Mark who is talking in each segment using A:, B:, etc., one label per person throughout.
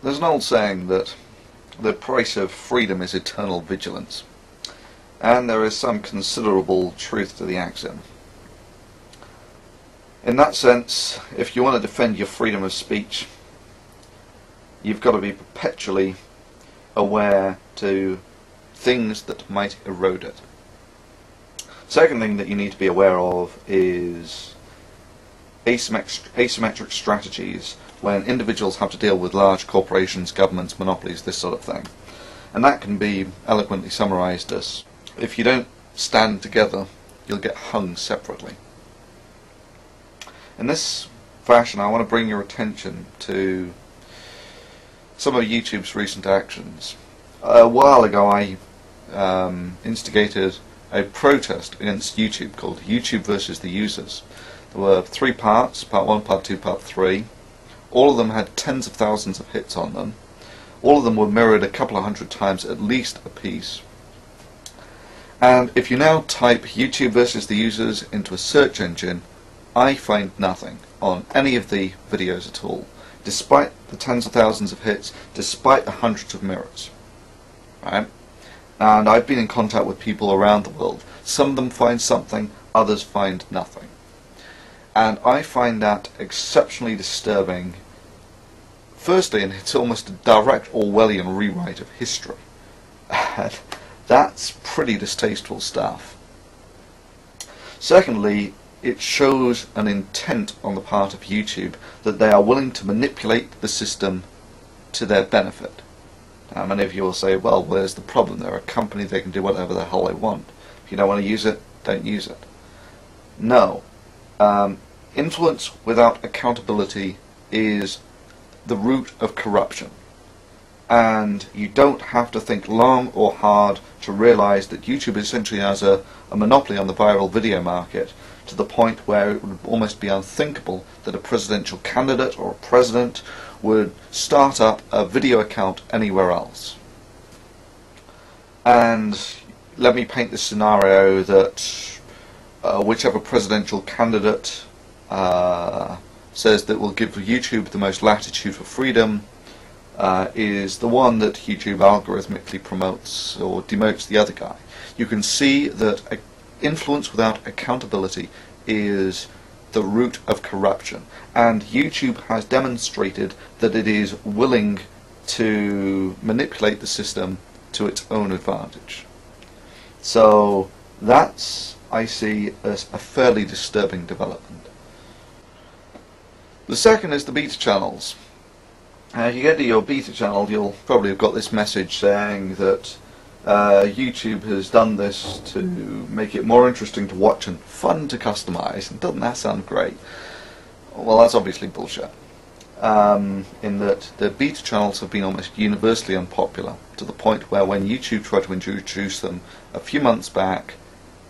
A: There's an old saying that the price of freedom is eternal vigilance, and there is some considerable truth to the axiom. In that sense, if you want to defend your freedom of speech, you've got to be perpetually aware to things that might erode it. Second thing that you need to be aware of is asymmetric strategies when individuals have to deal with large corporations, governments, monopolies, this sort of thing. And that can be eloquently summarized as, if you don't stand together, you'll get hung separately. In this fashion, I want to bring your attention to some of YouTube's recent actions. A while ago I instigated a protest against YouTube called YouTube versus the Users. There were 3 parts, part 1, part 2, part 3. All of them had tens of thousands of hits on them. All of them were mirrored a couple of hundred times at least a piece. And if you now type YouTube versus the Users into a search engine, I find nothing on any of the videos at all, despite the tens of thousands of hits, despite the hundreds of mirrors. Right? And I've been in contact with people around the world. Some of them find something, others find nothing. And I find that exceptionally disturbing. Firstly, and it's almost a direct Orwellian rewrite of history. And that's pretty distasteful stuff. Secondly, it shows an intent on the part of YouTube that they are willing to manipulate the system to their benefit. Now, many of you will say, well, where's the problem? They're a company, they can do whatever the hell they want. If you don't want to use it, don't use it. No. Influence without accountability is the root of corruption. And you don't have to think long or hard to realize that YouTube essentially has a monopoly on the viral video market, to the point where it would almost be unthinkable that a presidential candidate or a president would start up a video account anywhere else. And let me paint this scenario that whichever presidential candidate says that will give YouTube the most latitude for freedom is the one that YouTube algorithmically promotes or demotes the other guy. You can see that influence without accountability is the root of corruption, and YouTube has demonstrated that it is willing to manipulate the system to its own advantage. So that's, I see, as a fairly disturbing development. The second is the beta channels. If you get to your beta channel, you'll probably have got this message saying that YouTube has done this to make it more interesting to watch and fun to customize. And doesn't that sound great? Well, that's obviously bullshit. In that the beta channels have been almost universally unpopular, to the point where when YouTube tried to introduce them a few months back,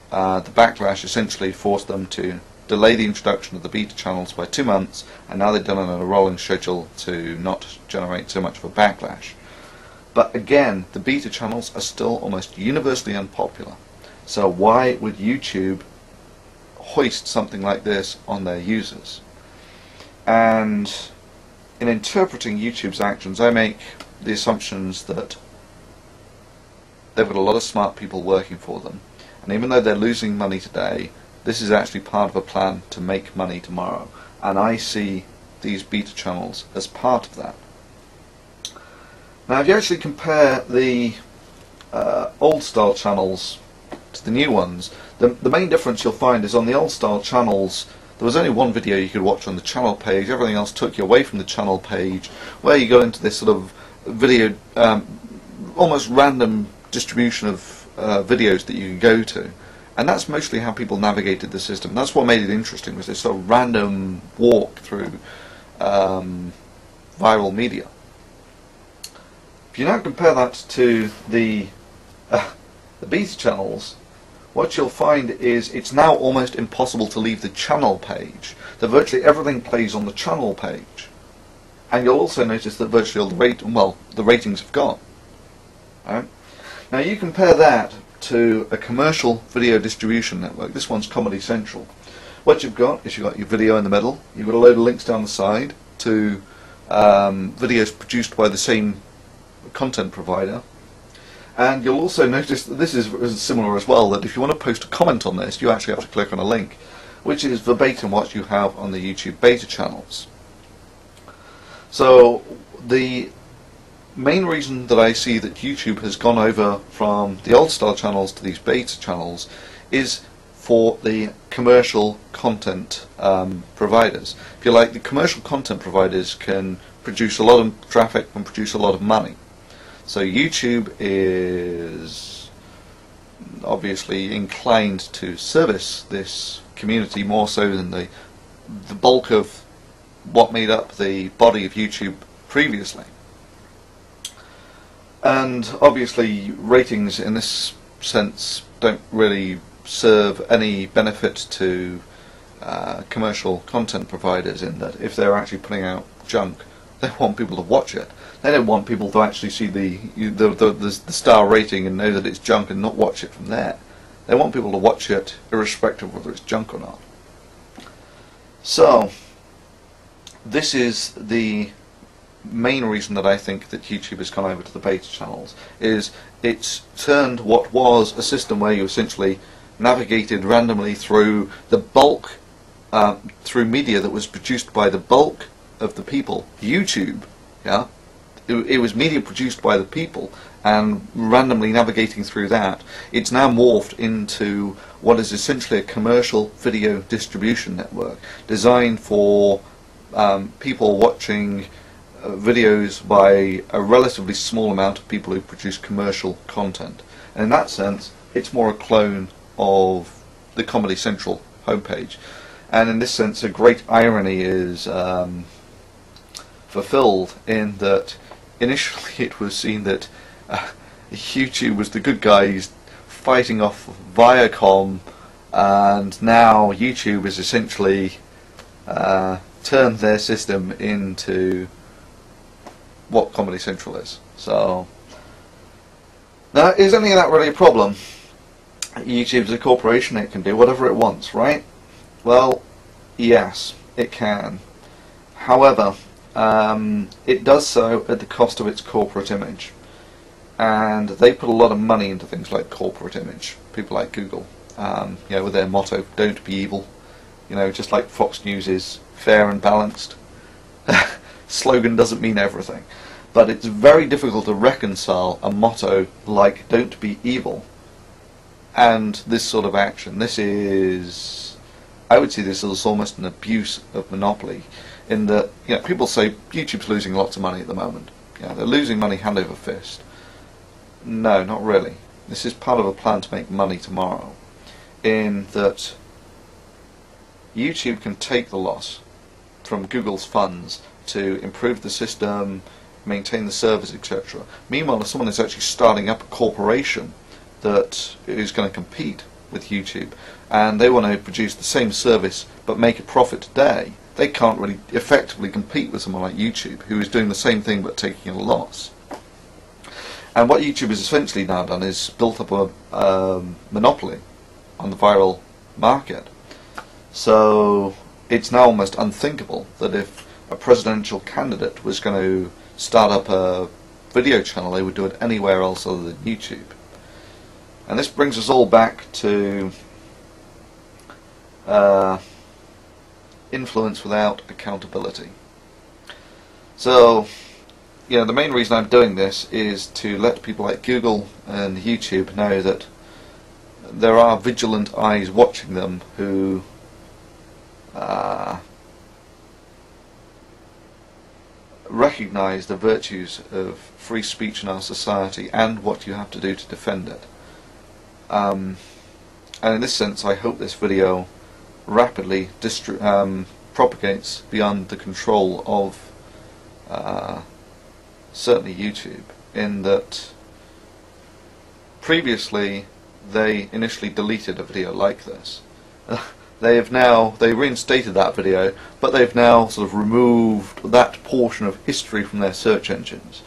A: the backlash essentially forced them to delay the introduction of the beta channels by 2 months, and now they've done it on a rolling schedule to not generate so much of a backlash. But again, the beta channels are still almost universally unpopular. So why would YouTube hoist something like this on their users? And in interpreting YouTube's actions, I make the assumptions that they've got a lot of smart people working for them, and even though they're losing money today, this is actually part of a plan to make money tomorrow, and I see these beta channels as part of that. Now, if you actually compare the old style channels to the new ones, the main difference you'll find is on the old style channels there was only one video you could watch on the channel page. Everything else took you away from the channel page, where you got into this sort of video, almost random distribution of videos that you could go to. And that's mostly how people navigated the system. That's what made it interesting, was this sort of random walk through viral media. If you now compare that to the beta channels, what you'll find is it's now almost impossible to leave the channel page. That virtually everything plays on the channel page. And you'll also notice that virtually all the ratings have gone. Right? Now you compare that to a commercial video distribution network. This one's Comedy Central. What you've got is you've got your video in the middle, you've got a load of links down the side to videos produced by the same content provider. And you'll also notice that this is similar as well, that if you want to post a comment on this, you actually have to click on a link, which is verbatim what you have on the YouTube beta channels. So the main reason that I see that YouTube has gone over from the old style channels to these beta channels is for the commercial content providers. If you like, the commercial content providers can produce a lot of traffic and produce a lot of money. So YouTube is obviously inclined to service this community more so than the bulk of what made up the body of YouTube previously. And obviously ratings in this sense don't really serve any benefit to commercial content providers, in that if they're actually putting out junk, they want people to watch it. They don't want people to actually see the star rating and know that it's junk and not watch it from there. They want people to watch it irrespective of whether it's junk or not. So this is the main reason that I think that YouTube has gone over to the beta channels, is it's turned what was a system where you essentially navigated randomly through the bulk, through media that was produced by the bulk of the people, YouTube, yeah? It was media produced by the people, and randomly navigating through that, it's now morphed into what is essentially a commercial video distribution network designed for people watching videos by a relatively small amount of people who produce commercial content. And in that sense, it's more a clone of the Comedy Central homepage. And in this sense, a great irony is fulfilled in that initially it was seen that YouTube was the good guys fighting off Viacom, and now YouTube has essentially turned their system into what Comedy Central is. So now, is any of that really a problem? YouTube's a corporation, it can do whatever it wants, right? Well, yes, it can. However, it does so at the cost of its corporate image, and they put a lot of money into things like corporate image. People like Google, you know, with their motto, "Don't be evil." You know, just like Fox News is fair and balanced. Slogan doesn't mean everything, but it's very difficult to reconcile a motto like "Don't be evil" and this sort of action. This is, I would see this as almost an abuse of monopoly, in that, you know, people say YouTube's losing lots of money at the moment. You know, they're losing money hand over fist. No, not really. This is part of a plan to make money tomorrow, in that YouTube can take the loss from Google's funds to improve the system, maintain the servers, etc. Meanwhile, if someone is actually starting up a corporation that is going to compete with YouTube, and they want to produce the same service but make a profit today, they can't really effectively compete with someone like YouTube, who is doing the same thing but taking a loss. And what YouTube has essentially now done is built up a monopoly on the viral market. So it's now almost unthinkable that if a presidential candidate was going to start up a video channel, they would do it anywhere else other than YouTube. And this brings us all back to influence without accountability. So, you know, the main reason I'm doing this is to let people like Google and YouTube know that there are vigilant eyes watching them who recognize the virtues of free speech in our society and what you have to do to defend it. And in this sense, I hope this video rapidly propagates beyond the control of certainly YouTube, in that previously they initially deleted a video like this. They reinstated that video, but they've now sort of removed that portion of history from their search engines.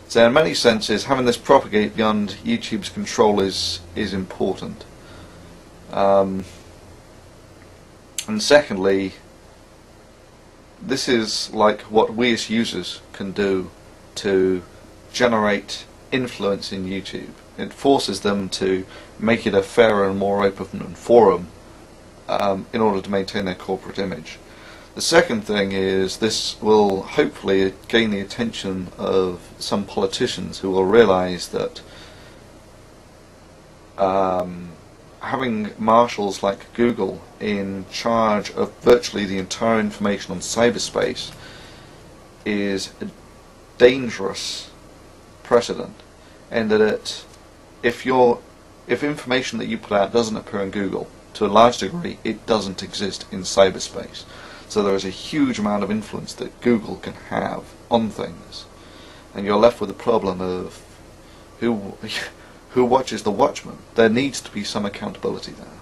A: So in many senses, having this propagate beyond YouTube's control is important. And secondly, this is like what we as users can do to generate influence in YouTube. It forces them to make it a fairer and more open forum in order to maintain their corporate image. The second thing is this will hopefully gain the attention of some politicians who will realize that having marshals like Google in charge of virtually the entire information on cyberspace is a dangerous precedent, and that if information that you put out doesn't appear in Google, to a large degree it doesn't exist in cyberspace. So there is a huge amount of influence that Google can have on things, and you're left with the problem of who watches the watchman. There needs to be some accountability there.